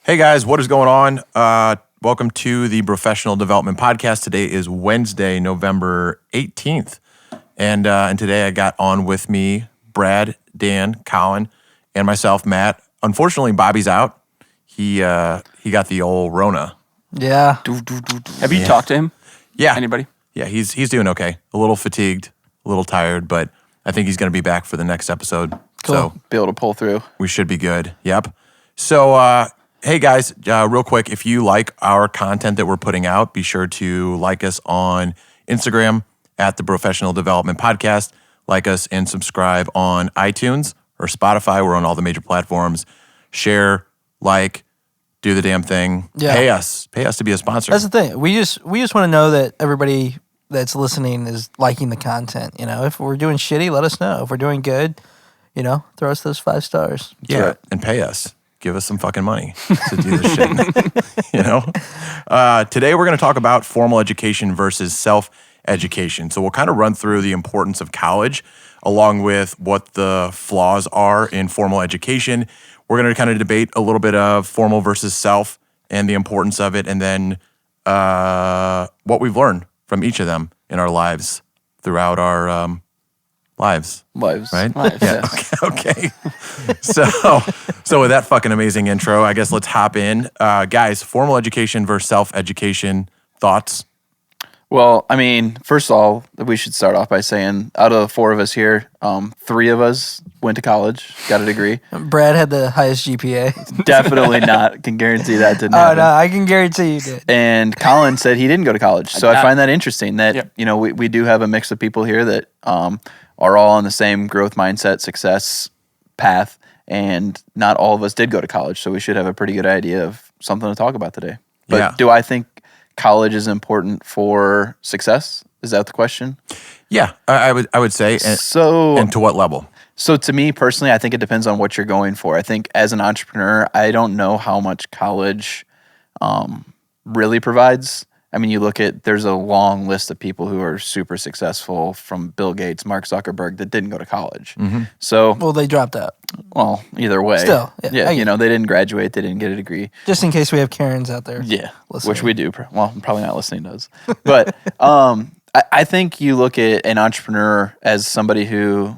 Hey guys, what is going on? Welcome to the Brofessional Development Podcast. Today is Wednesday, November 18th. And today I got on with me Brad, Dan, Colin, and myself, Matt. Unfortunately, Bobby's out. He got the old Rona. Yeah. Have you talked to him? Yeah. Anybody? Yeah, he's doing okay. A little fatigued, a little tired, but I think he's going to be back for the next episode. Cool. So Be able to pull through. we should be good. Yep. So, hey guys, real quick, if you like our content that we're putting out, be sure to like us on Instagram at the Brofessional Development Podcast. Like us and subscribe on iTunes or Spotify. We're on all the major platforms. Share, like, do the damn thing. Yeah. Pay us to be a sponsor. That's the thing. We just want to know that everybody that's listening is liking the content. You know, if we're doing shitty, let us know. If we're doing good, throw us those 5 stars. Yeah, right. and pay us. Give us some fucking money to do this shit. Today we're going to talk about formal education versus self-education. So we'll kind of run through the importance of college along with what the flaws are in formal education. We're going to kind of debate a little bit of formal versus self and the importance of it, and then what we've learned from each of them in our lives throughout our lives, right? Lives, Yeah. yes. Okay. So with that fucking amazing intro, I guess let's hop in. Guys, formal education versus self-education, thoughts? Well, I mean, first of all, we should start off by saying out of the 4 of us here, 3 of us went to college, got a degree. Brad had the highest GPA. Definitely not. Can guarantee that didn't Oh, happen. no, I can guarantee you did. And Colin said he didn't go to college. So I find that interesting that, Yep. we do have a mix of people here that are all on the same growth mindset, success path. And not all of us did go to college. So we should have a pretty good idea of something to talk about today. But Yeah. do I think college is important for success? Is that the question? Yeah, I would say. And to what level? So to me personally, I think it depends on what you're going for. I think as an entrepreneur, I don't know how much college really provides. I mean, you look at, there's a long list of people who are super successful from Bill Gates, Mark Zuckerberg, that didn't go to college. Mm-hmm. So, Well, they dropped out. well, either way. Still, yeah, I get they didn't graduate, they didn't get a degree. Just in case we have Karens out there. Yeah, listening. which we do. Well, probably not listening to us. But I think you look at an entrepreneur as somebody who,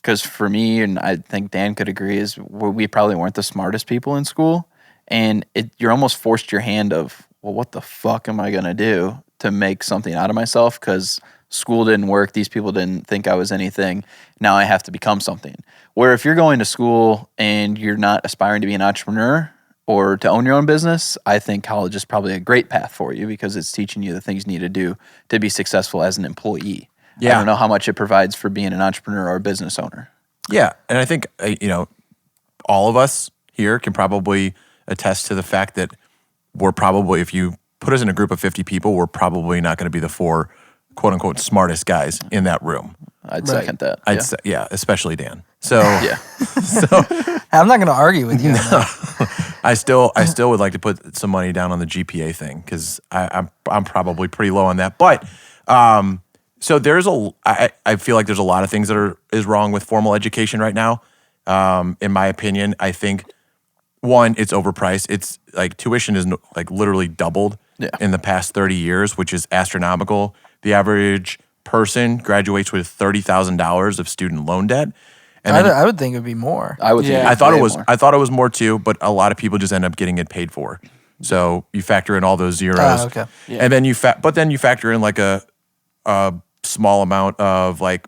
because for me, and I think Dan could agree, is we probably weren't the smartest people in school. And you're almost forced your hand of, well, what the fuck am I going to do to make something out of myself? Because school didn't work. These people didn't think I was anything. Now I have to become something. Where if you're going to school and you're not aspiring to be an entrepreneur or to own your own business, I think college is probably a great path for you because it's teaching you the things you need to do to be successful as an employee. Yeah. I don't know how much it provides for being an entrepreneur or a business owner. Yeah, and I think, all of us here can probably attest to the fact that we're probably, if you put us in a group of 50 people, we're probably not going to be the 4 quote unquote smartest guys in that room. I'd Right. second that. I'd say, especially Dan. So, Yeah. I'm not going to argue with you. on that. I still would like to put some money down on the GPA thing because I'm probably pretty low on that. But so I feel like there's a lot of things that is wrong with formal education right now. In my opinion, I think one, it's overpriced. It's like tuition is like literally doubled in the past 30 years, which is astronomical. The average person graduates with $30,000 of student loan debt. And I would think it would be more. I would think Yeah. I thought way it was more. I thought it was more too, but a lot of people just end up getting it paid for. So you factor in all those zeros, Okay. Yeah. and then you factor in like a small amount of like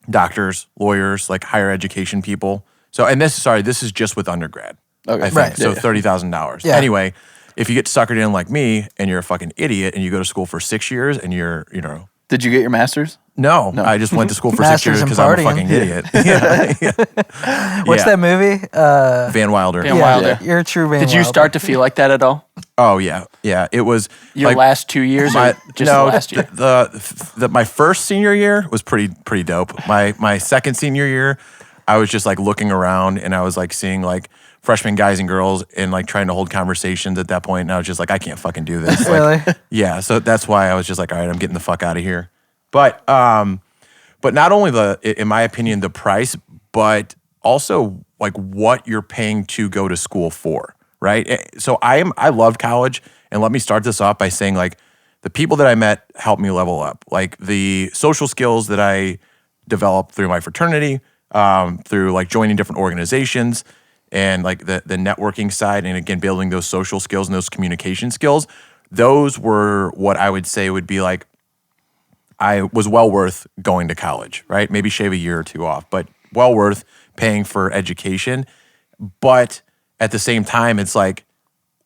doctors, lawyers, like higher education people. So this is just with undergrad. Okay. I think Right. so. Yeah. $30,000. Yeah. Anyway, if you get suckered in like me and you're a fucking idiot and you go to school for 6 years and you're Did you get your master's? no, I just went to school for 6 years Masters in because I'm a partying. fucking idiot. Yeah. What's Yeah. that movie? Van Wilder. Van Yeah, Wilder. you're a true Van Did you Wilder. start to feel like that at all? Oh yeah, yeah. It was Your like, last 2 years or just no, the last year? my first senior year was pretty dope. My second senior year, I was just like looking around and I was like seeing like freshman guys and girls and like trying to hold conversations at that point. And I was just like, I can't fucking do this. Like, Really? yeah. So that's why I was just like, all right, I'm getting the fuck out of here. But not only in my opinion, the price, but also like what you're paying to go to school for, right? So I loved college, and let me start this off by saying like the people that I met helped me level up. Like the social skills that I developed through my fraternity, through like joining different organizations, and like the networking side, and again building those social skills and those communication skills. Those were what I would say would be like I was well worth going to college, right? Maybe shave a year or two off, but well worth paying for education. But at the same time, it's like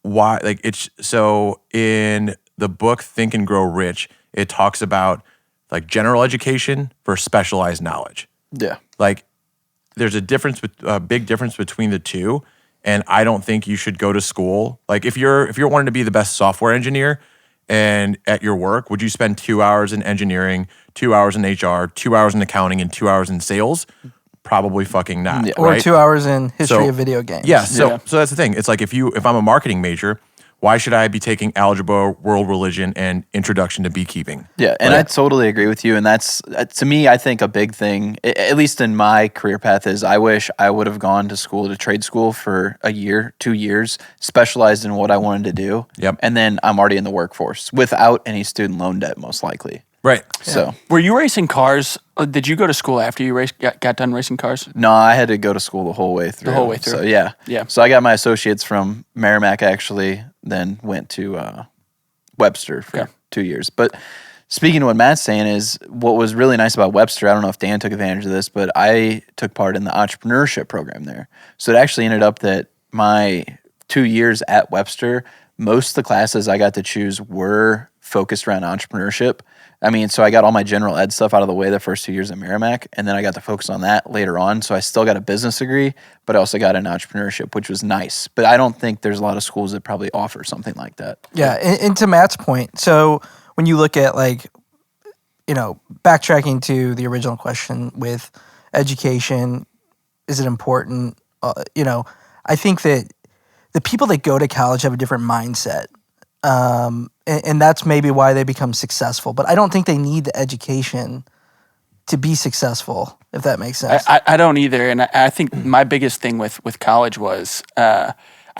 why? Like it's so in the book Think and Grow Rich, it talks about like general education versus specialized knowledge. Yeah. Like there's a big difference between the two, and I don't think you should go to school. Like if you're wanting to be the best software engineer and at your work, would you spend 2 hours in engineering, 2 hours in HR, 2 hours in accounting, and 2 hours in sales? Probably fucking not. Yeah. Or right? 2 hours in history So- of video games. Yeah, so that's the thing. It's like if I'm a marketing major, why should I be taking algebra, world religion, and introduction to beekeeping? Yeah, and I totally agree with you. And that's, to me, I think a big thing, at least in my career path, is I wish I would have gone to school, to trade school for a year, 2 years, specialized in what I wanted to do. Yep. And then I'm already in the workforce without any student loan debt, most likely. Right. So, Were you racing cars? Did you go to school after you got done racing cars? no, I had to go to school the whole way through. The whole way through. So, yeah. Yeah. So I got my associates from Merrimack, actually, then went to Webster for 2 years. But speaking of what Matt's saying is, what was really nice about Webster, I don't know if Dan took advantage of this, but I took part in the entrepreneurship program there. So it actually ended up that my 2 years at Webster, most of the classes I got to choose were focused around entrepreneurship. I mean, so I got all my general ed stuff out of the way the first 2 years at Merrimack, and then I got to focus on that later on. So I still got a business degree, but I also got an entrepreneurship, which was nice. But I don't think there's a lot of schools that probably offer something like that. Yeah, and to Matt's point, so when you look at like, backtracking to the original question with education, is it important? I think that the people that go to college have a different mindset. And that's maybe why they become successful. But I don't think they need the education to be successful, if that makes sense. I don't either. And I think my biggest thing with college was, I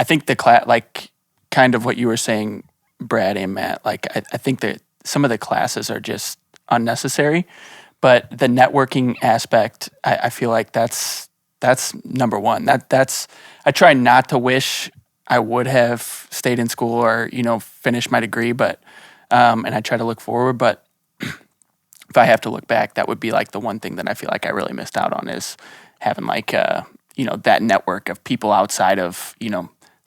think the class, like kind of what you were saying, Brad and Matt, like I think that some of the classes are just unnecessary. But the networking aspect, I feel like that's number one. That's I try not to wish I would have stayed in school or, finished my degree, but, and I try to look forward, but if I have to look back, that would be like the one thing that I feel like I really missed out on is having like, that network of people outside of,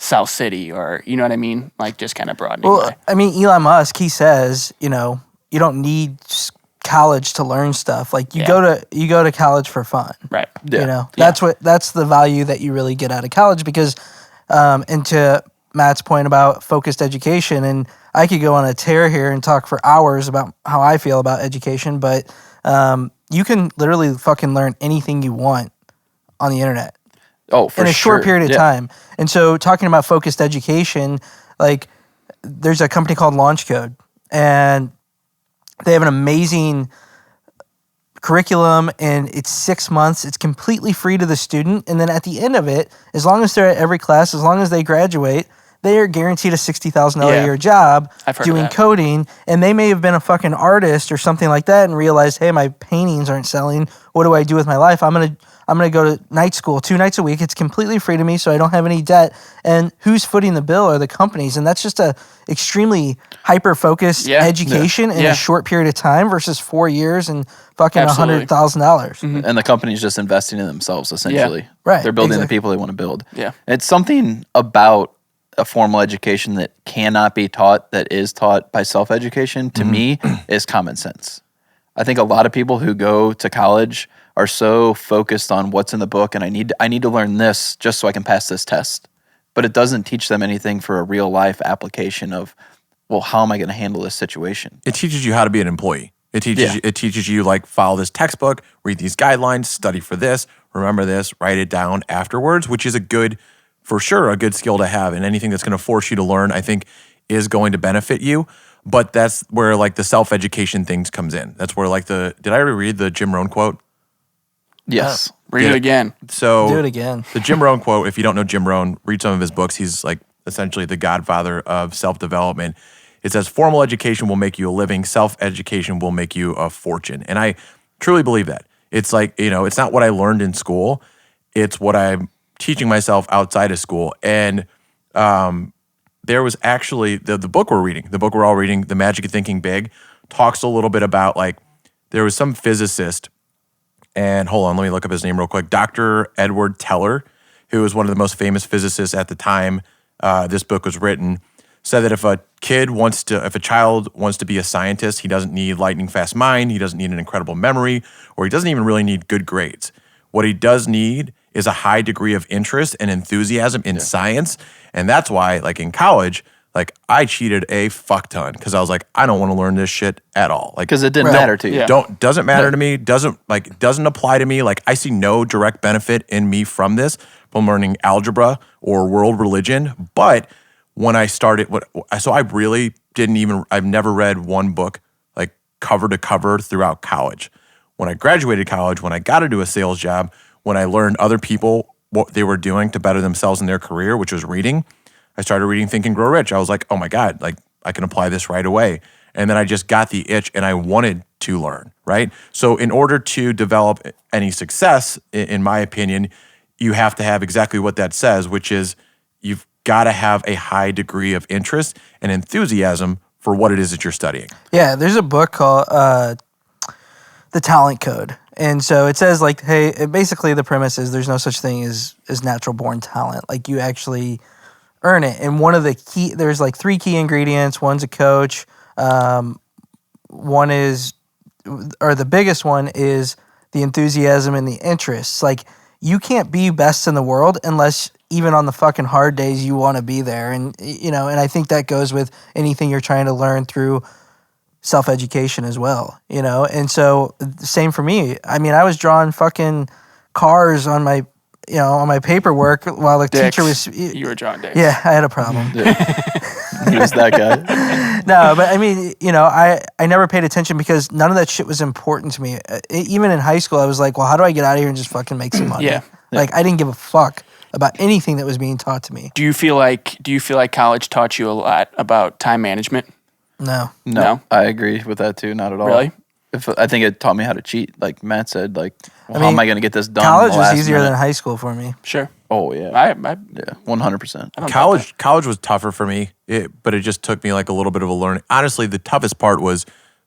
South City or, you know what I mean? Like just kind of broadening. Well, I mean, Elon Musk, he says, you don't need college to learn stuff. Like you go to college for fun. Right. Yeah. That's the value that you really get out of college because, and to Matt's point about focused education, and I could go on a tear here and talk for hours about how I feel about education, but you can literally fucking learn anything you want on the internet. Oh, for in a short sure. period of time. And so talking about focused education, like there's a company called Launch Code, and they have an amazing curriculum, and it's 6 months. It's completely free to the student. And then at the end of it, as long as they're at every class, as long as they graduate, they are guaranteed a $60,000 a year job doing coding. And they may have been a fucking artist or something like that and realized, hey, my paintings aren't selling. What do I do with my life? I'm gonna go to night school 2 nights a week. It's completely free to me, so I don't have any debt. And who's footing the bill are the companies. And that's just a extremely hyper-focused education in a short period of time versus 4 years and fucking $100,000. Mm-hmm. And the company's just investing in themselves, essentially. Yeah. Right. They're building the people they want to build. Yeah. It's something about a formal education that cannot be taught, that is taught by self-education, to me, is common sense. I think a lot of people who go to college are so focused on what's in the book and I need to learn this just so I can pass this test. But it doesn't teach them anything for a real life application of, well, how am I going to handle this situation? It teaches you how to be an employee. It teaches you like follow this textbook, read these guidelines, study for this, remember this, write it down afterwards, which is for sure a good skill to have. And anything that's going to force you to learn, I think, is going to benefit you. But that's where like the self-education things comes in. That's where like did I ever read the Jim Rohn quote? Yes. Read it again. So do it again. The Jim Rohn quote, if you don't know Jim Rohn, read some of his books. He's like essentially the godfather of self-development. It says formal education will make you a living, self-education will make you a fortune. And I truly believe that. It's like, it's not what I learned in school. It's what I'm teaching myself outside of school. And there was actually the book we're all reading, The Magic of Thinking Big, talks a little bit about like, there was some physicist, and hold on, let me look up his name real quick. Dr. Edward Teller, who was one of the most famous physicists at the time this book was written, said that if a child wants to be a scientist, he doesn't need lightning fast mind, he doesn't need an incredible memory, or he doesn't even really need good grades. What he does need is a high degree of interest and enthusiasm in science. And that's why, like in college, like I cheated a fuck ton because I was like, I don't want to learn this shit at all. Like, because it didn't matter to you. Yeah. Doesn't matter to me. Doesn't apply to me. Like I see no direct benefit in me from this, from learning algebra or world religion. But when I started, I've never read one book like cover to cover throughout college. When I graduated college, when I got into a sales job, when I learned other people what they were doing to better themselves in their career, which was reading, I started reading Think and Grow Rich. I was like, oh my God, like I can apply this right away. And then I just got the itch and I wanted to learn, right? So in order to develop any success, in my opinion, you have to have exactly what that says, which is you've got to have a high degree of interest and enthusiasm for what it is that you're studying. Yeah, there's a book called The Talent Code. And so it says like, hey, basically the premise is there's no such thing as natural born talent. Like you actually earn it. And one of the there's like 3 key ingredients. One's a coach. One is, or the biggest one is the enthusiasm and the interests. Like you can't be best in the world unless even on the fucking hard days you want to be there. And, and I think that goes with anything you're trying to learn through self-education as well, And so same for me. I mean, I was drawing fucking cars on my, on my paperwork while the teacher was. You were drawing dicks. Yeah, I had a problem. Who's that guy? No, but I mean, I never paid attention because none of that shit was important to me. Even in high school, I was like, well, how do I get out of here and just fucking make some money? Yeah. Like I didn't give a fuck about anything that was being taught to me. Do you feel like college taught you a lot about time management? No, I agree with that too. Not at all. Really? I think it taught me how to cheat. Like Matt said, like, how am I going to get this done? College was easier than high school for me. Sure. Oh yeah. Yeah, 100%. College was tougher for me, but it just took me like a little bit of a learning. Honestly, the toughest part was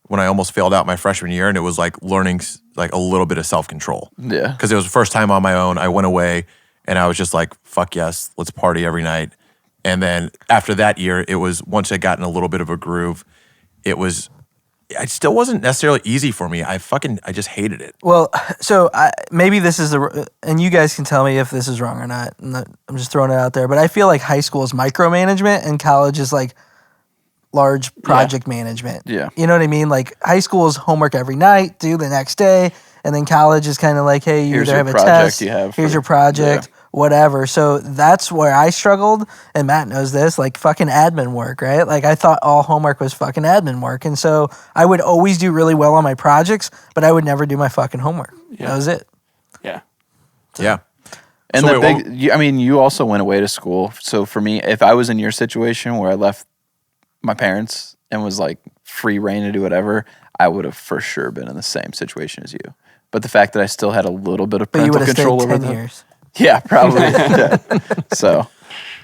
when I almost failed out my freshman year, and it was like learning like a little bit of self-control. Yeah. Because it was the first time on my own. I went away, and I was just like, fuck yes, let's party every night. And then after that year, it was once I got in a little bit of a groove, it still wasn't necessarily easy for me. I just hated it. Well, so maybe this is and you guys can tell me if this is wrong or not. I'm just throwing it out there, but I feel like high school is micromanagement and college is like large project management. Yeah. You know what I mean? Like high school is homework every night, do the next day, and then college is kind of like, hey, you either have a test, here's your project, whatever. So that's where I struggled, and Matt knows this, like fucking admin work, right? Like I thought all homework was fucking admin work, and so I would always do really well on my projects, but I would never do my fucking homework. Yeah. That was it. Yeah. Yeah. And you also went away to school. So for me, if I was in your situation where I left my parents and was like free reign to do whatever, I would have for sure been in the same situation as you. But the fact that I still had a little bit of parental control over 10 them. years. Yeah, probably. Yeah. So,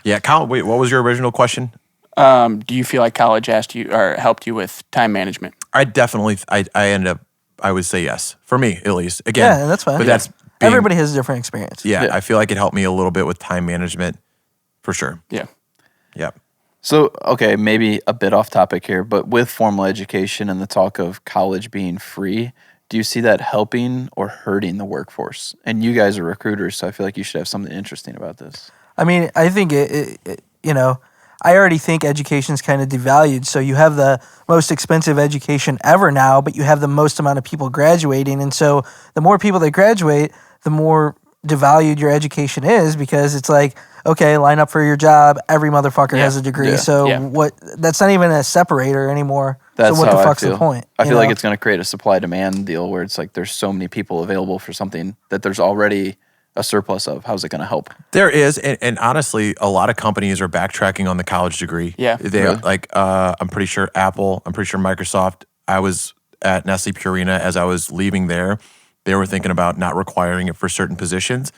yeah. Wait, what was your original question? Do you feel like college asked you or helped you with time management? I definitely, I ended up, I would say yes. For me, at least. Again. Yeah, that's fine. But that's everybody has a different experience. Yeah, I feel like it helped me a little bit with time management, for sure. Yeah. Yep. So, okay, maybe a bit off topic here, but with formal education and the talk of college being free, do you see that helping or hurting the workforce? And you guys are recruiters, so I feel like you should have something interesting about this. I mean, I think I already think education's kind of devalued. So you have the most expensive education ever now, but you have the most amount of people graduating. And so the more people that graduate, the more devalued your education is, because it's like, okay, line up for your job. Every motherfucker has a degree. Yeah. So what? That's not even a separator anymore. That's so what how the fuck's I feel. the point? I feel like it's going to create a supply-demand deal where it's like there's so many people available for something that there's already a surplus of? How's it going to help? There is, and honestly, a lot of companies are backtracking on the college degree. Yeah. They Really? like I'm pretty sure Apple, I'm pretty sure Microsoft. I was at Nestle Purina as I was leaving there. They were thinking about not requiring it for certain positions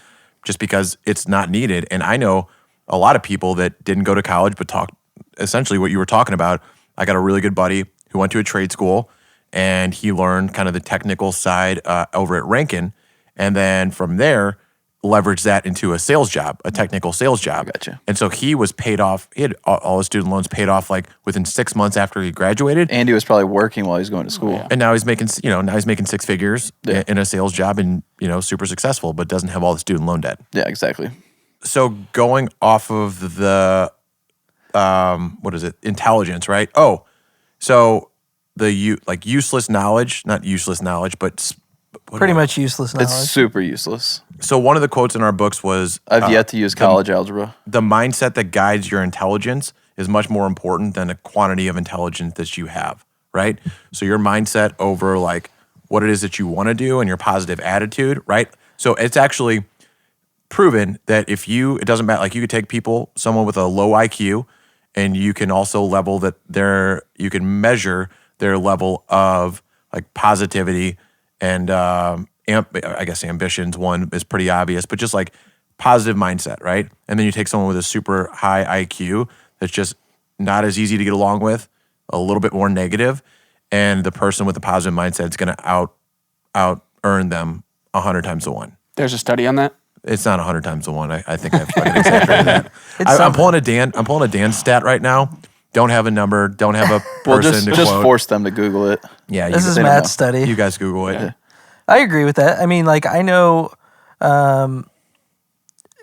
just because it's not needed. And I know a lot of people that didn't go to college but talked essentially what you were talking about. I got a really good buddy who went to a trade school and he learned kind of the technical side over at Rankin. And then from there, leveraged that into a sales job, a technical sales job. Gotcha. And so he was paid off. He had all his student loans paid off like within 6 months after he graduated. Andy was probably working while he was going to school. Yeah. And now he's making, now he's making six figures in a sales job and, super successful, but doesn't have all the student loan debt. Yeah, exactly. So going off of the, intelligence, right? Oh, so the useless knowledge, not useless knowledge, but Pretty much useless knowledge. It's super useless. So one of the quotes in our books was, I've yet to use college algebra. the mindset that guides your intelligence is much more important than the quantity of intelligence that you have, right? So your mindset over like what it is that you want to do and your positive attitude, right? So it's actually proven that it doesn't matter, like you could take someone with a low IQ and you can also you can measure their level of like positivity and I guess ambitions, one is pretty obvious, but just like positive mindset, right? And then you take someone with a super high IQ that's just not as easy to get along with, a little bit more negative, and the person with the positive mindset is going to out earn them 100 times to 1. There's a study on that. It's not 100 times to 1. I think I've fucking exaggerated that. It's I'm pulling a Dan stat right now. Don't have a number. Don't have a Well, person to just quote. force them to Google it. Yeah, This is they don't Matt's know. study. you guys Google it. Yeah. I agree with that. I mean, like, I know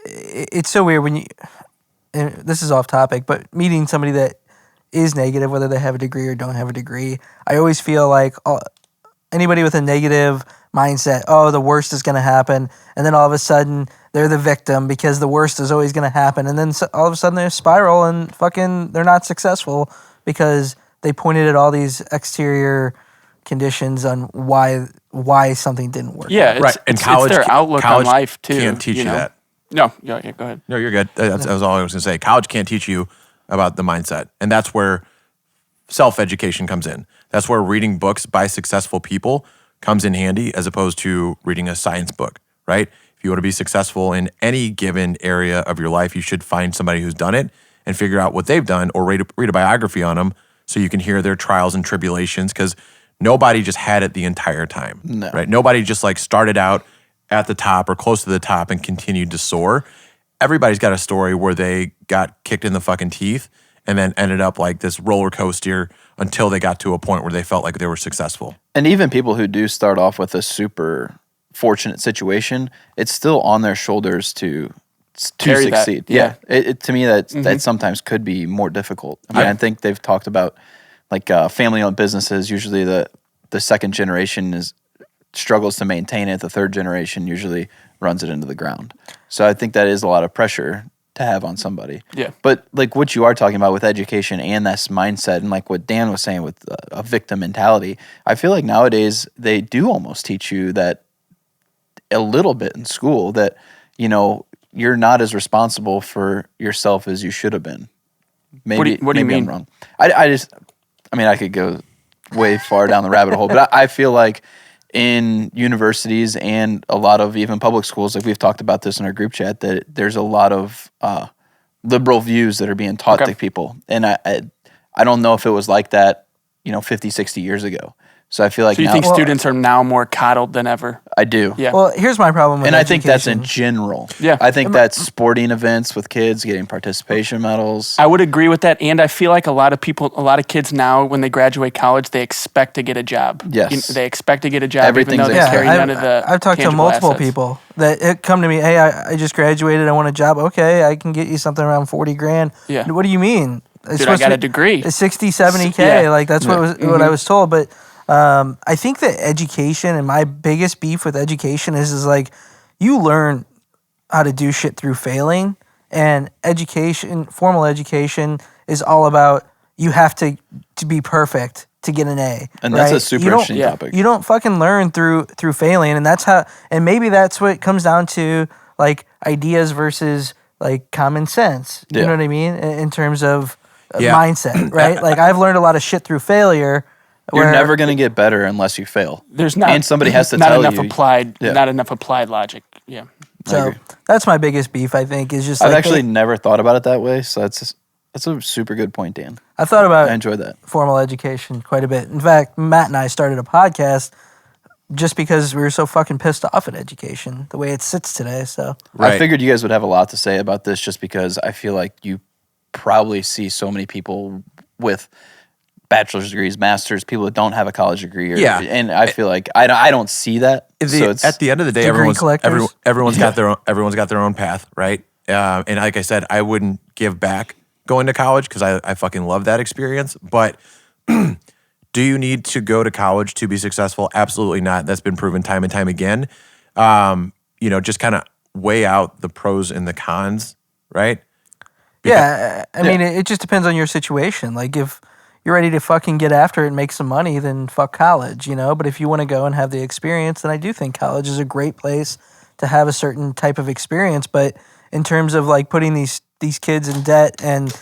it's so weird when and this is off topic, but meeting somebody that is negative, whether they have a degree or don't have a degree, I always feel like anybody with a negative mindset, the worst is going to happen. And then all of a sudden, they're the victim because the worst is always going to happen. And then all of a sudden, they spiral and they're not successful because they pointed at all these exterior conditions on why something didn't work. Yeah, it's, Right, and it's college their outlook on college life too. can't teach you that. No, yeah, go ahead. No, you're good. That was all I was going to say. College can't teach you about the mindset. And that's where self-education comes in. That's where reading books by successful people comes in handy as opposed to reading a science book, right? If you want to be successful in any given area of your life, you should find somebody who's done it and figure out what they've done or read a biography on them so you can hear their trials and tribulations because nobody just had it the entire time, No. right? Nobody just like started out at the top or close to the top and continued to soar. Everybody's got a story where they got kicked in the fucking teeth and then ended up like this roller coaster until they got to a point where they felt like they were successful. And even people who do start off with a super fortunate situation, it's still on their shoulders to Carry that, succeed. yeah. It to me that sometimes could be more difficult. I mean, I think they've talked about like family-owned businesses. Usually, the second generation struggles to maintain it. The third generation usually runs it into the ground. So I think that is a lot of pressure to have on somebody. Yeah. But like what you are talking about with education and this mindset and like what Dan was saying with a victim mentality, I feel like nowadays they do almost teach you that a little bit in school that, you're not as responsible for yourself as you should have been. Maybe, what do you maybe mean? I'm wrong. I could go way far down the rabbit hole, but I feel like in universities and a lot of even public schools, like we've talked about this in our group chat, that there's a lot of liberal views that are being taught to people. And I don't know if it was like that, 50, 60 years ago. So I feel like So you now, think students are now more coddled than ever? I do. Yeah. Well, here's my problem with And I think that's in education. general. Yeah. I think that's sporting events with kids getting participation medals. I would agree with that, and I feel like a lot of kids now, when they graduate college, they expect to get a job. Yes. They expect to get a job, Everything's even though they Yeah, carry none of the I've talked to tangible multiple assets. people that come to me, hey, I just graduated, I want a job. Okay, I can get you something around 40 grand. Yeah. What do you mean? It's Dude, I supposed got to a degree. It's 60, 70K. Yeah. Like, that's what I was told. But I think that education, and my biggest beef with education is like, you learn how to do shit through failing. And formal education is all about you have to be perfect to get an A. And that's right? a super You don't- interesting topic. You don't fucking learn through failing, and maybe that's what it comes down to like ideas versus like common sense. You Yeah. know what I mean? In terms of Yeah. mindset, right? Like I've learned a lot of shit through failure. You're where- never going to get better unless you fail. There's not and somebody has to not tell enough you. applied Yeah. not enough applied logic. Yeah. So agree. that's my biggest beef. I think is just I've like actually never thought about it that way, so that's a super good point, Dan. I thought I about enjoyed that. formal education quite a bit. In fact, Matt and I started a podcast just because we were so fucking pissed off at education the way it sits today. So Right. I figured you guys would have a lot to say about this just because I feel like you probably see so many people with bachelor's degrees, masters, people that don't have a college degree. Yeah. And I feel like I don't see that. So it's, At the end of the day, Degree collectors? everyone's got their own path, right? And like I said, I wouldn't give back going to college because I fucking love that experience. But do you need to go to college to be successful? Absolutely not. That's been proven time and time again. Just kind of weigh out the pros and the cons, right? yeah, I mean, it just depends on your situation. Like if you're ready to fucking get after it and make some money, then fuck college, But if you want to go and have the experience, then I do think college is a great place to have a certain type of experience. But in terms of like putting these kids in debt and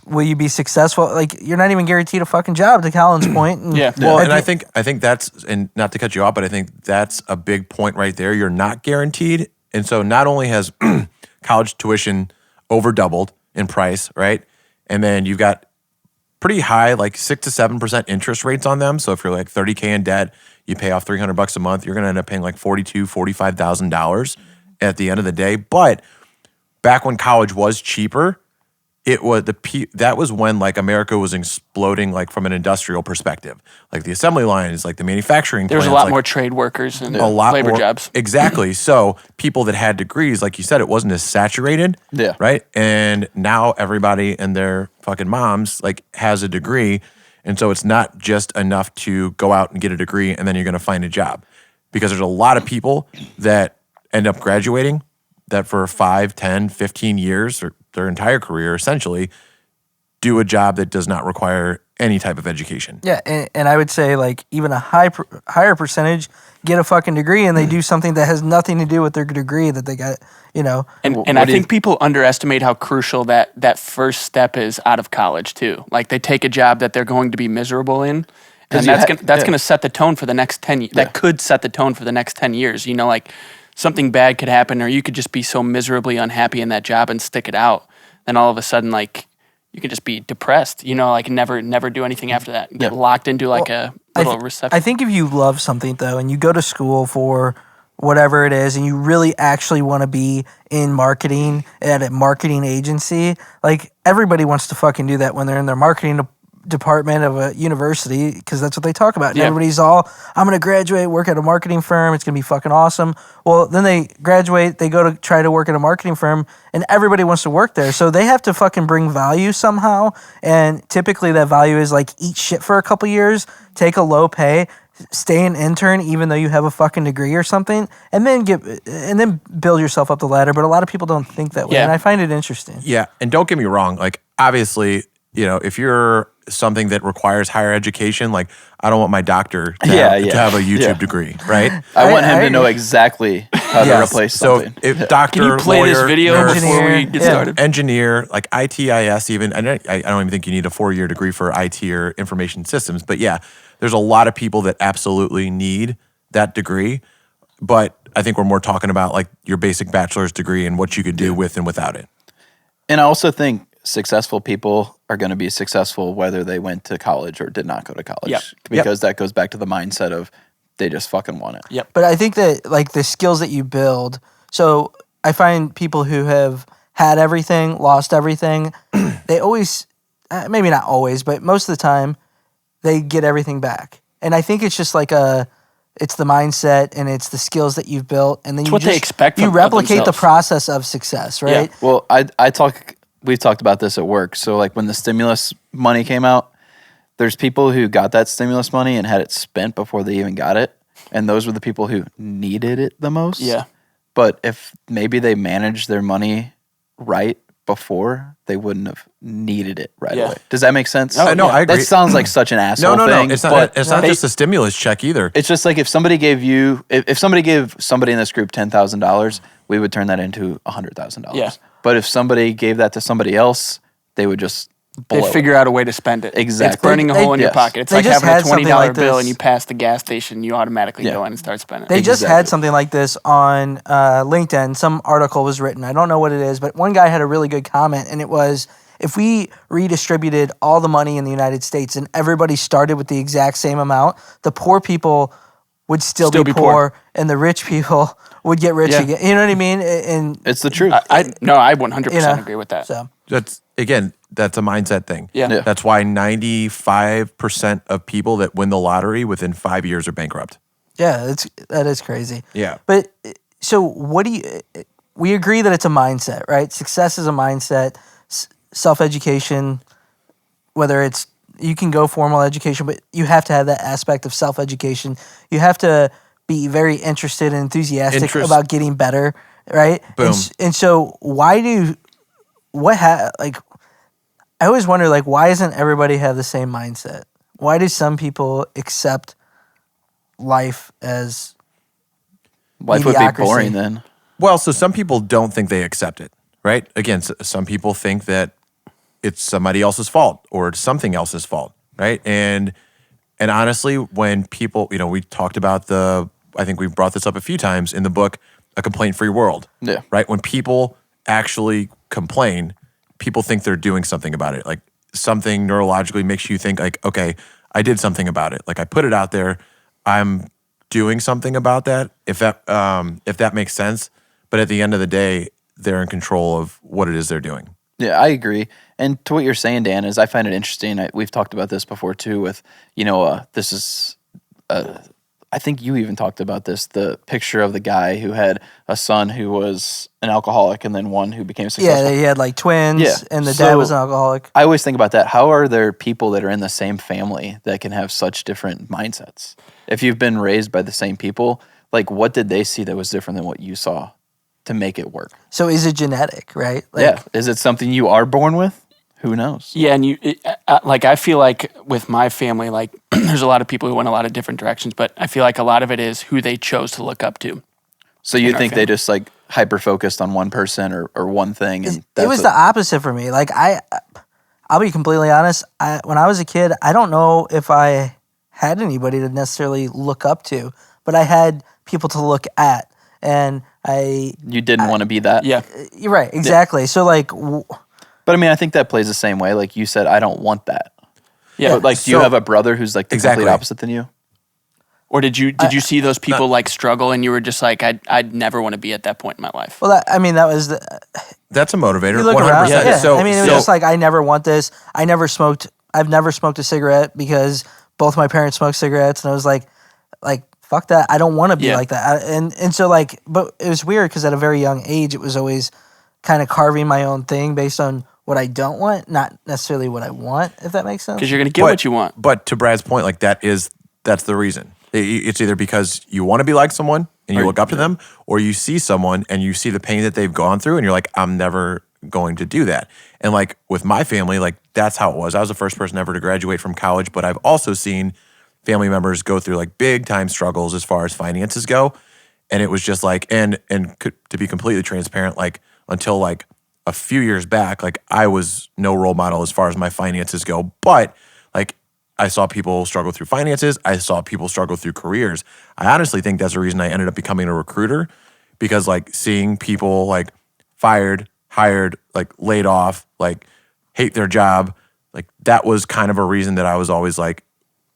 will you be successful? Like you're not even guaranteed a fucking job to Colin's point. And Yeah. Well, and I think that's, and not to cut you off, but I think that's a big point right there. You're not guaranteed. And so not only has college tuition over doubled in price, right? And then you've got pretty high, like 6 to 7% interest rates on them. So if you're like $30K in debt, you pay off $300 a month, you're going to end up paying like $45,000 at the end of the day. But back when college was cheaper, it was that was when like America was exploding like from an industrial perspective. Like the assembly lines, like the manufacturing There's a plants, lot like, more trade workers and a lot labor more jobs. Exactly. So people that had degrees, like you said, it wasn't as saturated. Yeah. Right. And now everybody and their fucking moms like has a degree. And so it's not just enough to go out and get a degree and then you're going to find a job. Because there's a lot of people that end up graduating that for 5, 10, 15 years or their entire career essentially do a job that does not require any type of education. Yeah, and I would say like even a higher percentage get a fucking degree and they do something that has nothing to do with their degree that they got, And I think people underestimate how crucial that first step is out of college too. Like they take a job that they're going to be miserable in, and that's going to set the tone for the next 10 years. That could set the tone for the next 10 years. Like something bad could happen, or you could just be so miserably unhappy in that job and stick it out. Then all of a sudden, like you could just be depressed. Like never do anything after that. And get locked into like a little reception. I think if you love something though, and you go to school for whatever it is, and you really actually want to be in marketing at a marketing agency, like everybody wants to fucking do that when they're in their marketing department of a university because that's what they talk about. And everybody's all, I'm going to graduate, work at a marketing firm. It's going to be fucking awesome. Well, then they graduate, they go to try to work at a marketing firm and everybody wants to work there. So they have to fucking bring value somehow. And typically that value is like eat shit for a couple years, take a low pay, stay an intern even though you have a fucking degree or something, and then build yourself up the ladder. But a lot of people don't think that way. Yeah. And I find it interesting. Yeah, and don't get me wrong. Like obviously, if you're something that requires higher education, like I don't want my doctor to have a YouTube degree, right? I want him to know exactly how to replace something. So if doctor, Can you play lawyer, this video nurse, before we get started? engineer, like ITIS even, I don't even think you need a 4-year degree for IT or information systems, but yeah, there's a lot of people that absolutely need that degree, but I think we're more talking about like your basic bachelor's degree and what you could do with and without it. And I also think successful people are going to be successful whether they went to college or did not go to college. Yep. Because that goes back to the mindset of they just fucking want it. Yep. But I think that like the skills that you build, so I find people who have had everything, lost everything, they always, maybe not always, but most of the time, they get everything back. And I think it's just like it's the mindset and it's the skills that you've built, and then It's what they expect you of replicate the themselves. process of success, right? Well, we've talked about this at work. So like when the stimulus money came out, there's people who got that stimulus money and had it spent before they even got it. And those were the people who needed it the most. Yeah. But if maybe they managed their money right before, they wouldn't have needed it right Yeah. away. Does that make sense? No, I agree. That sounds like such an asshole No. thing. It's not. but It's not they- just a stimulus check either. It's just like if somebody gave you, if somebody gave somebody in this group $10,000, we would turn that into $100,000. Yeah. But if somebody gave that to somebody else, they would just blow They it. figure out a way to spend it. Exactly. It's burning a They- hole in your yes. pocket. It's They like just having a had something $20 like bill this. and you pass the gas station, you automatically Yeah. go in and start spending. They just Exactly. had something like this on LinkedIn. Some article was written. I don't know what it is, but one guy had a really good comment, and it was, if we redistributed all the money in the United States and everybody started with the exact same amount, the poor people would still be poor, and the rich people would get rich Yeah. again. You know what I mean? And It's the truth. I 100% you know, agree with that. so That's a mindset thing. Yeah. Yeah. That's why 95% of people that win the lottery within 5 years are bankrupt. yeah, that is crazy. Yeah. But so what do you? We agree that it's a mindset, right? Success is a mindset. Self-education, whether it's, you can go formal education, but you have to have that aspect of self-education. You have to be very interested and enthusiastic about getting better, right? Boom. And so I always wonder, like, why doesn't everybody have the same mindset? Why do some people accept life as Life would be mediocrity? boring then. Well, so some people don't think they accept it, right? Again, some people think that it's somebody else's fault or it's something else's fault, right? And honestly, when people, we talked about I think we've brought this up a few times in the book, A Complaint-Free World. Yeah. Right? When people actually complain, people think they're doing something about it. Like something neurologically makes you think like, okay, I did something about it. Like I put it out there. I'm doing something about that. If that makes sense. But at the end of the day, they're in control of what it is they're doing. Yeah, I agree. And to what you're saying, Dan, is I find it interesting. We've talked about this before too. With this is, I think you even talked about this. The picture of the guy who had a son who was an alcoholic, and then one who became successful. Yeah, he had like twins, Yeah. and the So- dad was an alcoholic. I always think about that. How are there people that are in the same family that can have such different mindsets? If you've been raised by the same people, like what did they see that was different than what you saw to make it work? So is it genetic, right? Yeah. Is it something you are born with? Who knows? Yeah, and I feel like with my family, like there's a lot of people who went a lot of different directions, but I feel like a lot of it is who they chose to look up to. So you in our think they family. just like hyper focused on one person or one thing? And It was the opposite for me. Like I'll be completely honest. When I was a kid, I don't know if I had anybody to necessarily look up to, but I had people to look at, and you didn't want to be that. Yeah. you're right, exactly. So like, But I mean, I think that plays the same way. Like you said, I don't want that. Yeah. But like, do you So- have a brother who's like the Exactly. complete opposite than you? Or did you see those people like struggle and you were just like, I'd never want to be at that point in my life? well, that was the. That's a motivator. You look 100%. around, yeah. So, I mean, it was just like I never want this. I've never smoked a cigarette because both my parents smoked cigarettes, and I was like fuck that. I don't want to be Yeah. like that. And so like, but it was weird because at a very young age, it was always kind of carving my own thing based on what I don't want, not necessarily what I want. If that makes sense. Because you're going to get what you want. But to Brad's point, like that's the reason. It's either because you want to be like someone and you look up to them, or you see someone and you see the pain that they've gone through, and you're like, I'm never going to do that. And like with my family, like that's how it was. I was the first person ever to graduate from college, but I've also seen family members go through like big time struggles as far as finances go. And it was just like, and to be completely transparent, like until like a few years back, like I was no role model as far as my finances go, but like I saw people struggle through finances. I saw people struggle through careers. I honestly think that's the reason I ended up becoming a recruiter, because like seeing people like fired, hired, like laid off, like hate their job, like that was kind of a reason that I was always like,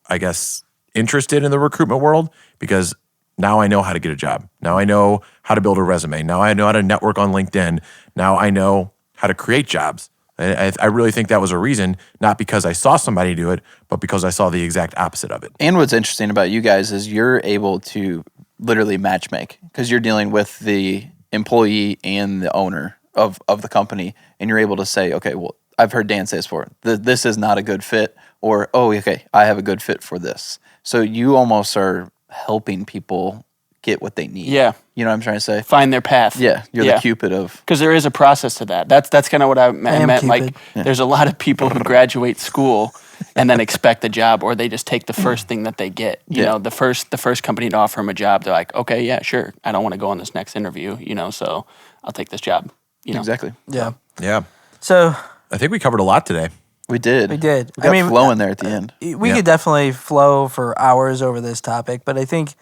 I guess, interested in the recruitment world, because now I know how to get a job. Now I know how to build a resume. Now I know how to network on LinkedIn. Now I know how to create jobs. I really think that was a reason, not because I saw somebody do it, but because I saw the exact opposite of it. And what's interesting about you guys is you're able to literally matchmake, because you're dealing with the employee and the owner of the company, and you're able to say, okay, well, I've heard Dan say this before, this is not a good fit, or, oh, okay, I have a good fit for this. So you almost are helping people get what they need. Yeah. You know what I'm trying to say? Find their path. Yeah, you're the Cupid of. Because there is a process to that. That's kind of what I meant. Like, there's a lot of people who graduate school and then expect a job, or they just take the first thing that they get. You know, the first company to offer them a job, they're like, okay, yeah, sure. I don't want to go on this next interview, so I'll take this job. Exactly. Yeah. Yeah. So I think we covered a lot today. We did. We did. We got flowing there at the end. We could definitely flow for hours over this topic, but I think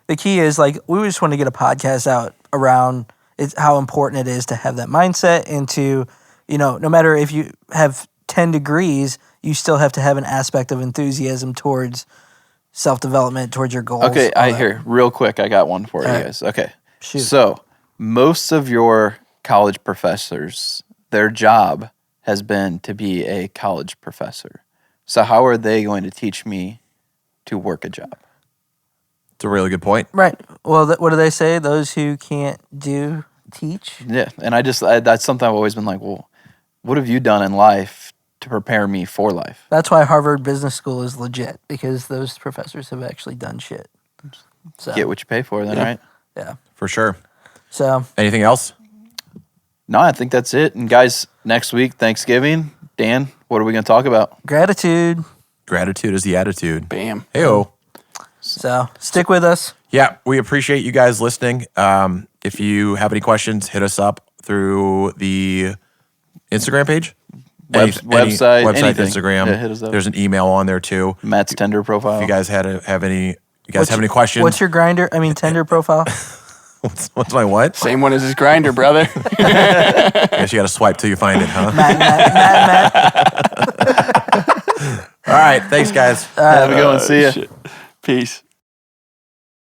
the key is like we just want to get a podcast out around how important it is to have that mindset and to, no matter if you have 10 degrees, you still have to have an aspect of enthusiasm towards self-development, towards your goals. Okay, here, real quick, I got one for you guys. Okay. Shoot. So, most of your college professors, their job has been to be a college professor. So how are they going to teach me to work a job? It's a really good point. Right. Well, what do they say? Those who can't teach. Yeah, and that's something I've always been like, well, what have you done in life to prepare me for life? That's why Harvard Business School is legit, because those professors have actually done shit. So, get what you pay for then, right? Yeah. For sure. So anything else? No, I think that's it. And guys, next week, Thanksgiving. Dan, what are we going to talk about? gratitude. Gratitude is the attitude. Bam. Hey-o. So stick with us. Yeah, we appreciate you guys listening. If you have any questions, hit us up through the Instagram page. Website, anything. Instagram. Yeah, hit us up. There's an email on there too. Matt's Tinder profile. If you guys have any questions? What's your Tinder profile? What's my what? Same one as his grinder, brother. Guess you got to swipe till you find it, huh? Matt. All right, thanks guys. Have a good one. See ya. Peace.